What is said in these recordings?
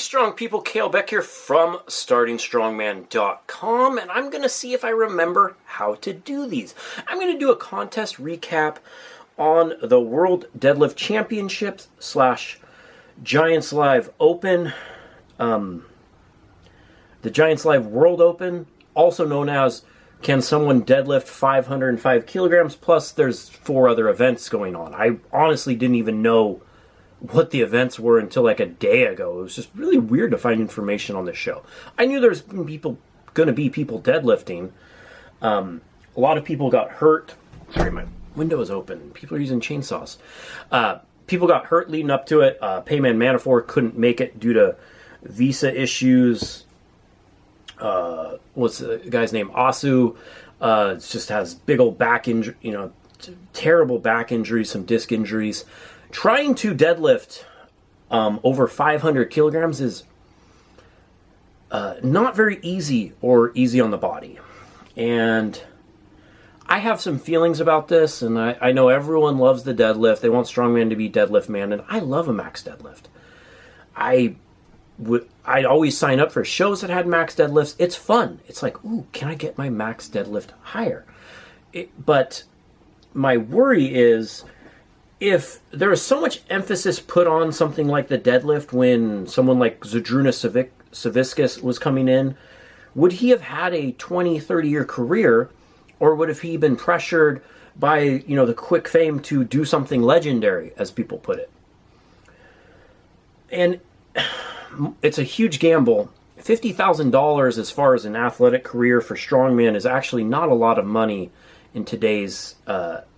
strong people, Beck here from StartingStrongman.com, and I'm going to see if I remember how to do these. I'm going to do a contest recap on the World Deadlift Championships / Giants Live Open, the Giants Live World Open, also known as Can Someone Deadlift 505 Kilograms, plus there's 4 other events going on. I honestly didn't even know what the events were until like a day ago. It was just really weird to find information on this show. I knew there's going to be people deadlifting. A lot of people got hurt. Sorry, my window is open. People are using chainsaws. People got hurt leading up to it. Payman Manafort couldn't make it due to visa issues. What's the guy's name? Asu. Just has big old back injury, terrible back injuries, some disc injuries. Trying to deadlift over 500 kilograms is not very easy or easy on the body. And I have some feelings about this, and I know everyone loves the deadlift. They want strongman to be deadlift man, and I love a max deadlift. I'd always sign up for shows that had max deadlifts. It's fun. It's like, ooh, can I get my max deadlift higher? But my worry is, if there is so much emphasis put on something like the deadlift when someone like Zydrunas Savickas was coming in, would he have had a 20, 30-year career, or would have he been pressured by, the quick fame to do something legendary, as people put it? And it's a huge gamble. $50,000 as far as an athletic career for strongman is actually not a lot of money in today's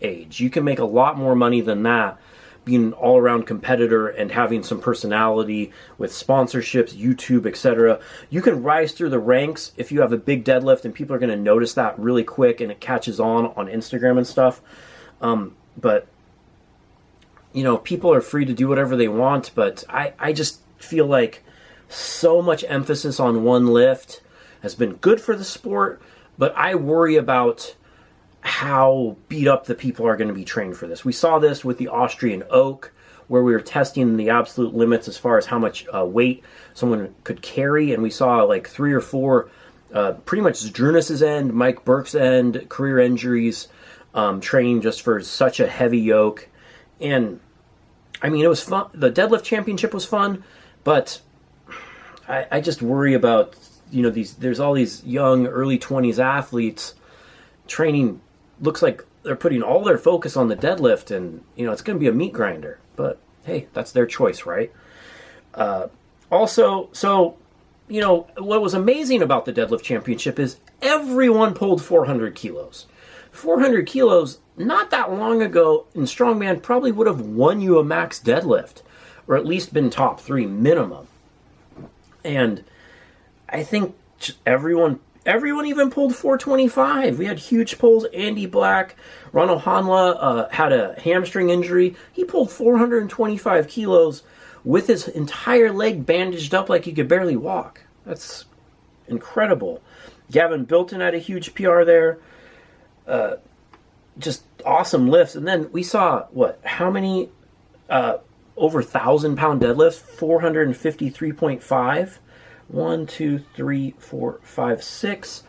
age. You can make a lot more money than that being an all-around competitor and having some personality with sponsorships, YouTube, etc. You can rise through the ranks if you have a big deadlift, and people are going to notice that really quick, and it catches on Instagram and stuff. But people are free to do whatever they want, but I just feel like so much emphasis on one lift has been good for the sport, but I worry about how beat up the people are going to be trained for this. We saw this with the Austrian Oak, where we were testing the absolute limits as far as how much weight someone could carry, and we saw like 3 or 4 pretty much Zydrunas' end, Mike Burke's end, career injuries, training just for such a heavy yoke. And I mean, it was fun. The deadlift championship was fun, but I just worry about, there's all these young, early 20s athletes training. Looks like they're putting all their focus on the deadlift, and, it's going to be a meat grinder. But, hey, that's their choice, right? Also, what was amazing about the deadlift championship is everyone pulled 400 kilos. 400 kilos, not that long ago in strongman, probably would have won you a max deadlift, or at least been top 3 minimum. And I think everyone even pulled 425. We had huge pulls. Andy Black, Ronald Hanla had a hamstring injury. He pulled 425 kilos with his entire leg bandaged up like he could barely walk. That's incredible. Gavin Bilton had a huge PR there. Just awesome lifts. And then we saw, how many over 1,000-pound deadlifts? 453.5. 1, 2, 3, 4, 5, 6.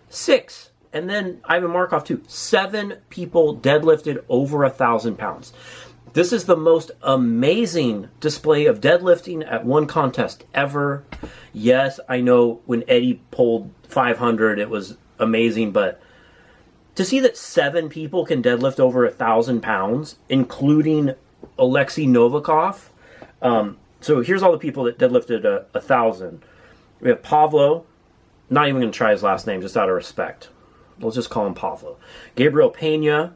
6. And then Ivan Markov, too. 7 people deadlifted over 1,000 pounds. This is the most amazing display of deadlifting at one contest ever. Yes, I know when Eddie pulled 500, it was amazing, but to see that 7 people can deadlift over 1,000 pounds, including Alexei Novakov. So here's all the people that deadlifted 1,000. We have Pavlo, not even going to try his last name, just out of respect. Let's just call him Pavlo. Gabriel Pena,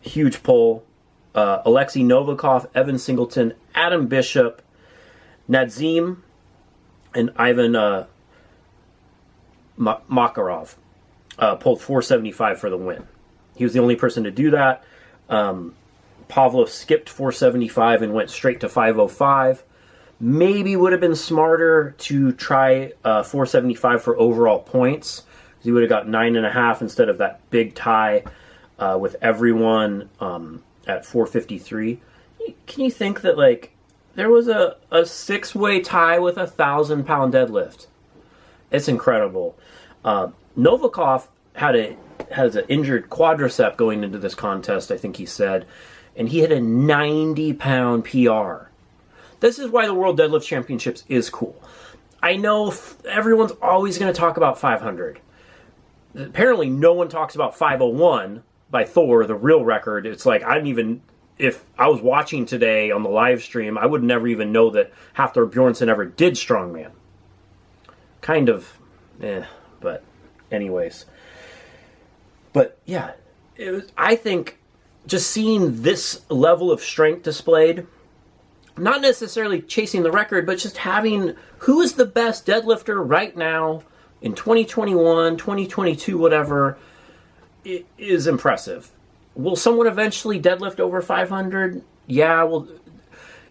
huge pull. Alexei Novakov, Evan Singleton, Adam Bishop, Nadzim, and Ivan Makarov pulled 475 for the win. He was the only person to do that. Pavlo skipped 475 and went straight to 505. Maybe would have been smarter to try 475 for overall points. He would have got 9.5 instead of that big tie with everyone at 453. Can you think that, there was a 6-way tie with a 1,000-pound deadlift. It's incredible. Novakov has an injured quadricep going into this contest, I think he said, and he hit a 90-pound PR. This is why the World Deadlift Championships is cool. I know everyone's always going to talk about 500. Apparently, no one talks about 501 by Thor, the real record. It's like, if I was watching today on the live stream, I would never even know that Hafthor Bjornsson ever did strongman. Kind of, but anyways. But yeah, I think just seeing this level of strength displayed, not necessarily chasing the record, but just having who is the best deadlifter right now in 2021, 2022, whatever, it is impressive. Will someone eventually deadlift over 500? Yeah, well,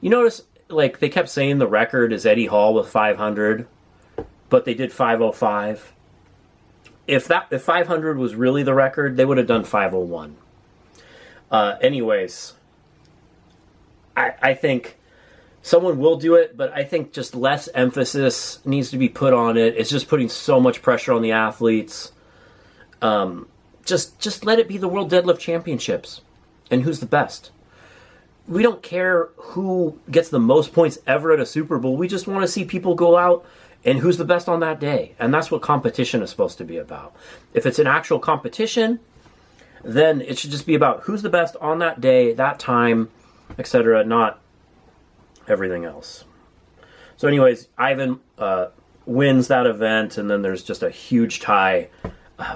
you notice, like, they kept saying the record is Eddie Hall with 500, but they did 505. If 500 was really the record, they would have done 501. Anyways, I think someone will do it, but I think just less emphasis needs to be put on it. It's just putting so much pressure on the athletes. Just let it be the World Deadlift Championships and who's the best. We don't care who gets the most points ever at a Super Bowl. We just want to see people go out and who's the best on that day. And that's what competition is supposed to be about. If it's an actual competition, then it should just be about who's the best on that day, that time, etc., not everything else. So anyways, Ivan wins that event, and then there's just a huge tie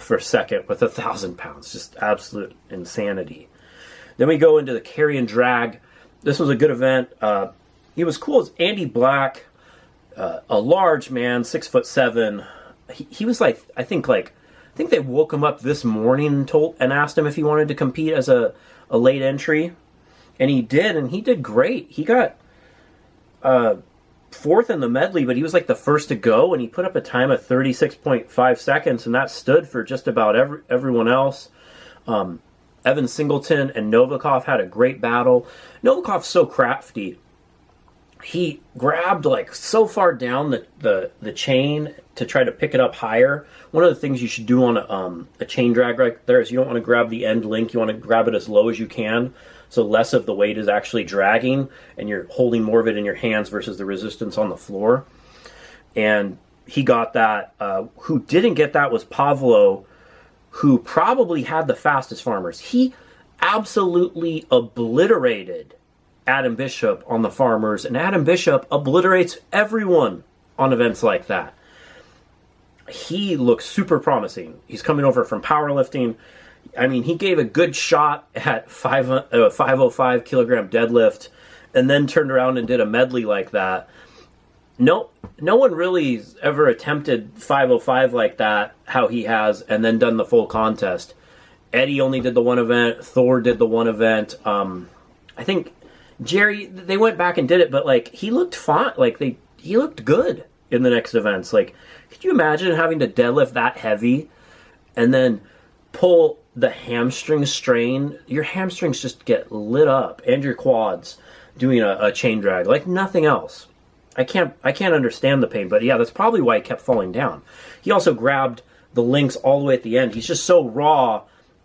for second with 1,000 pounds. Just absolute insanity. Then we go into the carry and drag. This was a good event. He was cool as Andy Black, a large man, 6'7". He was like, I think they woke him up this morning and asked him if he wanted to compete as a late entry, and he did great. He got fourth in the medley, but he was like the first to go, and he put up a time of 36.5 seconds, and that stood for just about everyone else. Evan Singleton and Novakov had a great battle. Novakov's so crafty. He grabbed like so far down the chain to try to pick it up higher. One of the things you should do on a chain drag right there is you don't want to grab the end link. You want to grab it as low as you can, so less of the weight is actually dragging, and you're holding more of it in your hands versus the resistance on the floor. And he got that. Who didn't get that was Pavlo, who probably had the fastest farmers. He absolutely obliterated Adam Bishop on the farmers, and Adam Bishop obliterates everyone on events like that. He looks super promising. He's coming over from powerlifting. I mean, he gave a good shot at 505 kilogram deadlift, and then turned around and did a medley like that. No one really ever attempted 505 like that, how he has, and then done the full contest. Eddie only did the one event. Thor did the one event. I think Jerry, they went back and did it, but like he looked fine. Like he looked good in the next events. Like, could you imagine having to deadlift that heavy and then pull the hamstring strain? Your hamstrings just get lit up, and your quads doing a chain drag like nothing else. I can't understand the pain, but yeah, that's probably why he kept falling down. He also grabbed the links all the way at the end. He's just so raw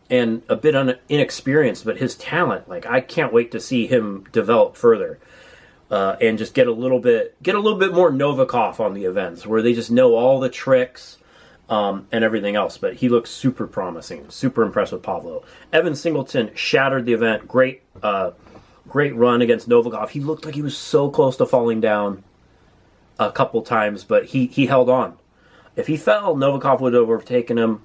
and a bit inexperienced, but his talent, like, I can't wait to see him develop further and just get a little bit more Novakov on the events where they just know all the tricks and everything else. But he looks super promising, super impressed with Pavlo. Evan Singleton shattered the event. Great run against Novakov. He looked like he was so close to falling down a couple times, but he held on. If he fell, Novakov would have overtaken him.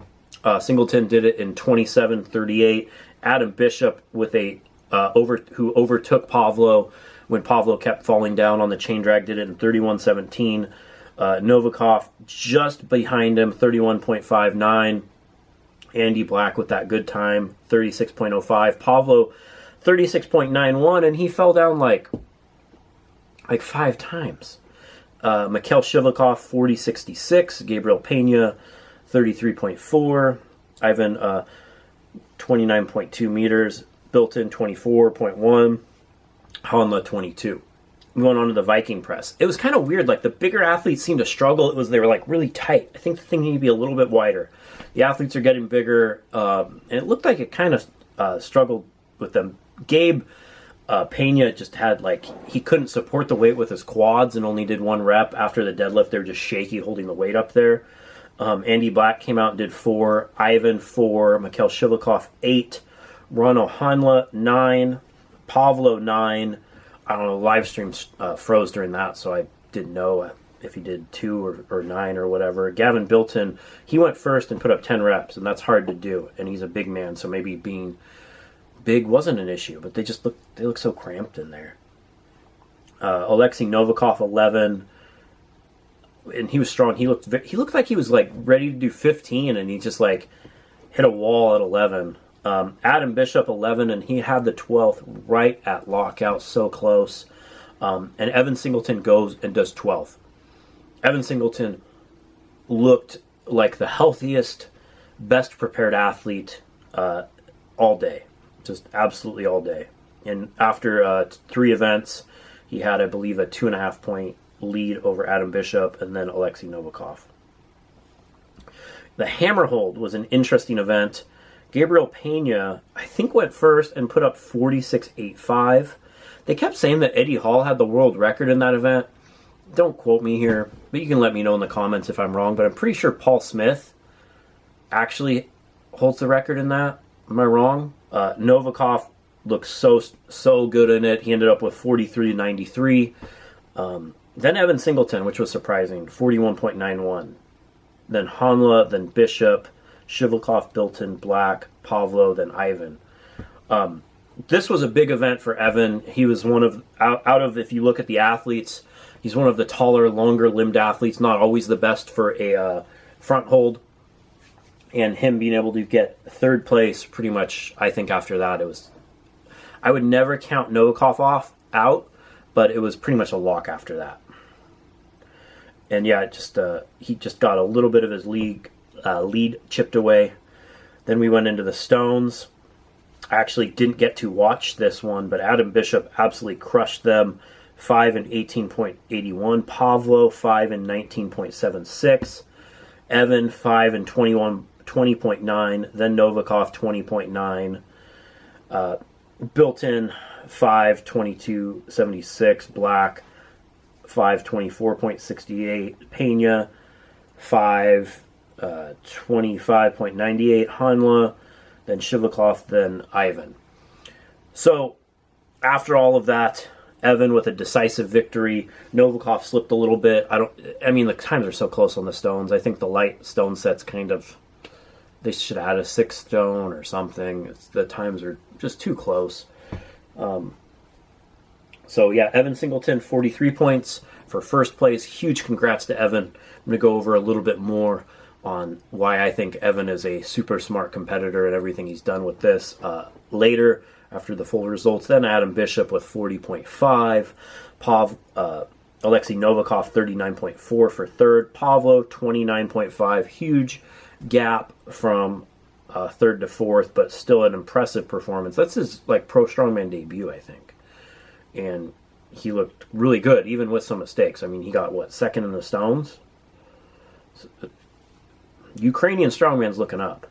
Singleton did it in 27:38. Adam Bishop with who overtook Pavlo when Pavlo kept falling down on the chain drag, did it in 31:17. Novakov just behind him, 31.59. Andy Black with that good time, 36.05. Pavlo, 36.91, and he fell down like 5 times. Mikhail Shivakov, 40.66. Gabriel Pena, 33.4. Ivan, 29.2 meters. Built-in, 24.1. Hanla, 22. we went on to the Viking press. It was kind of weird. Like, the bigger athletes seemed to struggle. They were like really tight. I think the thing needed to be a little bit wider. The athletes are getting bigger, and it looked like it kind of struggled with them. Gabe Pena just had, like, he couldn't support the weight with his quads and only did 1 rep. After the deadlift, they were just shaky holding the weight up there. Andy Black came out and did 4. Ivan 4. Mikhail Shivakov 8. Ron Hanla 9. Pavlo 9. I don't know, live stream froze during that, so I didn't know if he did 2 or 9 or whatever. Gavin Bilton, he went first and put up 10 reps, and that's hard to do. And he's a big man, so maybe being big wasn't an issue, but they look so cramped in there. Alexei Novakov 11, and he was strong. He looked like he was like ready to do 15, and he just like hit a wall at 11. Adam Bishop 11, and he had the 12th right at lockout, so close. And Evan Singleton goes and does 12th. Evan Singleton looked like the healthiest, best prepared athlete all day. Just absolutely all day. And after 3 events, he had, I believe, a 2.5 point lead over Adam Bishop and then Alexei Novakov. The hammer hold was an interesting event. Gabriel Pena, I think, went first and put up 46.85. They kept saying that Eddie Hall had the world record in that event. Don't quote me here, but you can let me know in the comments if I'm wrong. But I'm pretty sure Paul Smith actually holds the record in that. Am I wrong? Novakov looks so good in it. He ended up with 43.93. Then Evan Singleton, which was surprising, 41.91. Then Hanla, then Bishop, Shivakov, Bilton, Black, Pavlo, then Ivan. This was a big event for Evan. He was one of, out of, if you look at the athletes, he's one of the taller, longer-limbed athletes, not always the best for a front hold. And him being able to get 3rd place, pretty much, I think after that, it was... I would never count Novakov out, but it was pretty much a lock after that. And yeah, he just got a little bit of his lead chipped away. Then we went into the stones. I actually didn't get to watch this one, but Adam Bishop absolutely crushed them. 5 and 18.81. Pavlo, 5 and 19.76. Evan, 5 and 20.9. Then Novakov, 20.9. Built-in, 5, 22.76. Black, 5, 24.68. Pena, 5, 25.98. Hanla, then Shivakov, then Ivan. So, after all of that, Evan with a decisive victory. Novakov slipped a little bit. I mean, the times are so close on the stones. I think the light stone sets kind of, they should add a 6th stone or something. The times are just too close. So yeah, Evan Singleton, 43 points for 1st place. Huge congrats to Evan. I'm going to go over a little bit more on why I think Evan is a super smart competitor and everything he's done with this later, after the full results. Then Adam Bishop with 40.5. Alexei Novakov, 39.4 for 3rd. Pavlo, 29.5. Huge gap from 3rd to 4th, but still an impressive performance. That's his pro strongman debut, I think. And he looked really good, even with some mistakes. I mean, he got, 2nd in the stones? Ukrainian strongman's looking up.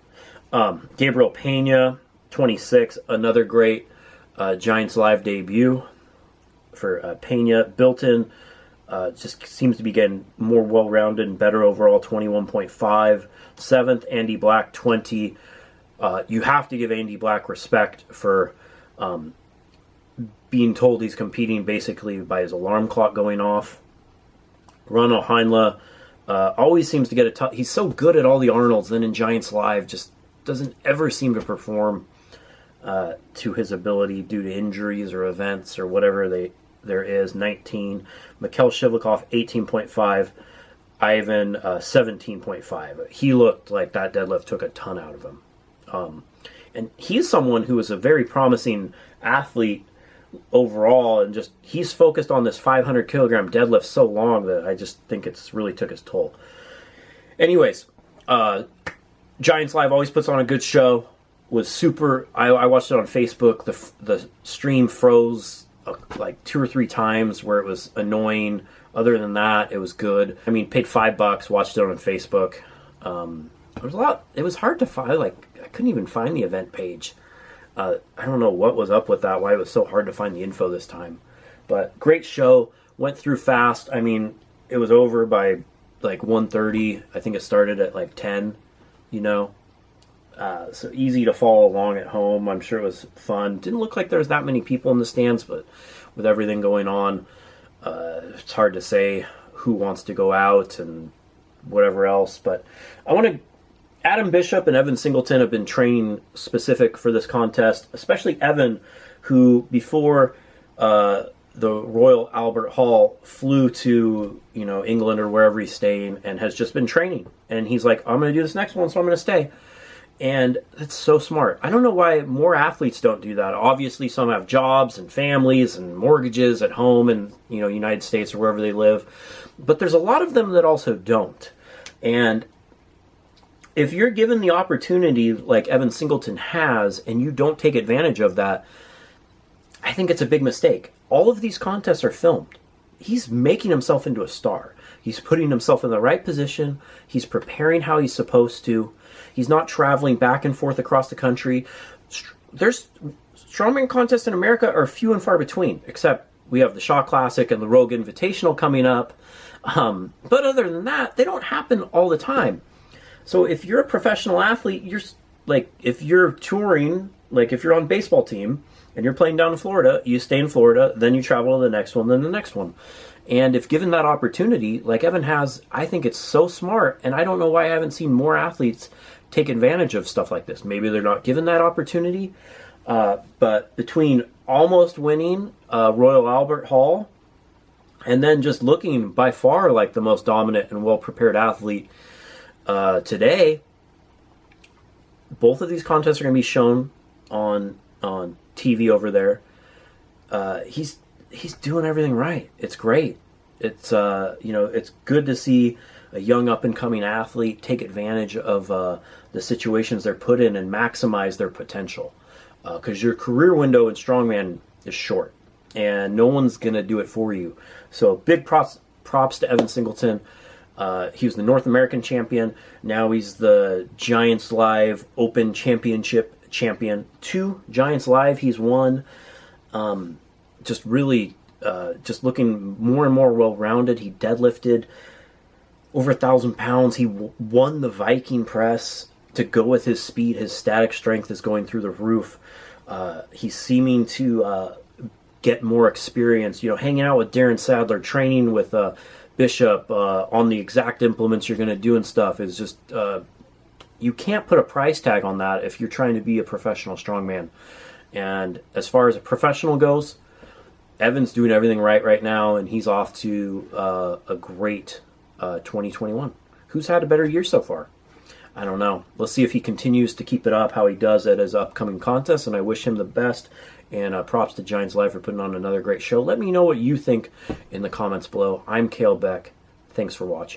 Gabriel Pena, 26, another great Giants Live debut for Pena. Built-in just seems to be getting more well-rounded and better overall, 21.5. 7th, Andy Black, 20. You have to give Andy Black respect for being told he's competing basically by his alarm clock going off. Ronald Heinle always seems to get a tough... He's so good at all the Arnolds, then in Giants Live just doesn't ever seem to perform to his ability due to injuries or events or whatever there is. 19. Mikhail Shivakov, 18.5. Ivan, 17.5. He looked like that deadlift took a ton out of him. And he's someone who is a very promising athlete overall, and just he's focused on this 500 kilogram deadlift so long that I just think it's really took its toll. Anyways, Giants Live always puts on a good show. Was super. I watched it on Facebook. The stream froze like 2 or 3 times where it was annoying. Other than that, it was good. I mean, paid $5, watched it on Facebook. There was a lot. It was hard to find. Like, I couldn't even find the event page. I don't know what was up with that, why it was so hard to find the info this time. But great show. Went through fast. I mean, it was over by like 1:30. I think it started at like 10, you know. So easy to follow along at home. I'm sure it was fun. Didn't look like there was that many people in the stands, but with everything going on, it's hard to say who wants to go out and whatever else. But I want to... Adam Bishop and Evan Singleton have been training specific for this contest, especially Evan, who before the Royal Albert Hall flew to, you know, England or wherever he's staying and has just been training. And he's like, I'm going to do this next one, so I'm going to stay. And that's so smart. I don't know why more athletes don't do that. Obviously, some have jobs and families and mortgages at home in, you know, United States or wherever they live. But there's a lot of them that also don't. And if you're given the opportunity like Evan Singleton has and you don't take advantage of that, I think it's a big mistake. All of these contests are filmed. He's making himself into a star. He's putting himself in the right position. He's preparing how he's supposed to. He's not traveling back and forth across the country. There's strongman contests in America are few and far between, except we have the Shaw Classic and the Rogue Invitational coming up. But other than that, they don't happen all the time. So if you're a professional athlete, you're like, if you're touring, like if you're on a baseball team and you're playing down in Florida, you stay in Florida, then you travel to the next one, then the next one. And if given that opportunity, like Evan has, I think it's so smart. And I don't know why I haven't seen more athletes take advantage of stuff like this. Maybe they're not given that opportunity. But between almost winning Royal Albert Hall and then just looking by far like the most dominant and well-prepared athlete today, both of these contests are going to be shown on TV over there. He's doing everything right. It's great. It's you know, it's good to see a young up and coming athlete take advantage of the situations they're put in and maximize their potential. Because your career window in strongman is short, and no one's going to do it for you. So big props to Evan Singleton. He was the North American champion. Now he's the Giants Live Open Championship champion. 2 Giants Live he's won. Just really, just looking more and more well-rounded. He deadlifted over 1,000 pounds. He won the Viking press to go with his speed. His static strength is going through the roof. He's seeming to get more experience. You know, hanging out with Darren Sadler, training with Bishop on the exact implements you're going to do and stuff is just, you can't put a price tag on that if you're trying to be a professional strongman. And as far as a professional goes, Evan's doing everything right now, and he's off to a great 2021. Who's had a better year so far? I don't know. Let's see if he continues to keep it up, how he does at his upcoming contest, and I wish him the best. And props to Giants Live for putting on another great show. Let me know what you think in the comments below. I'm Kalle Beck. Thanks for watching.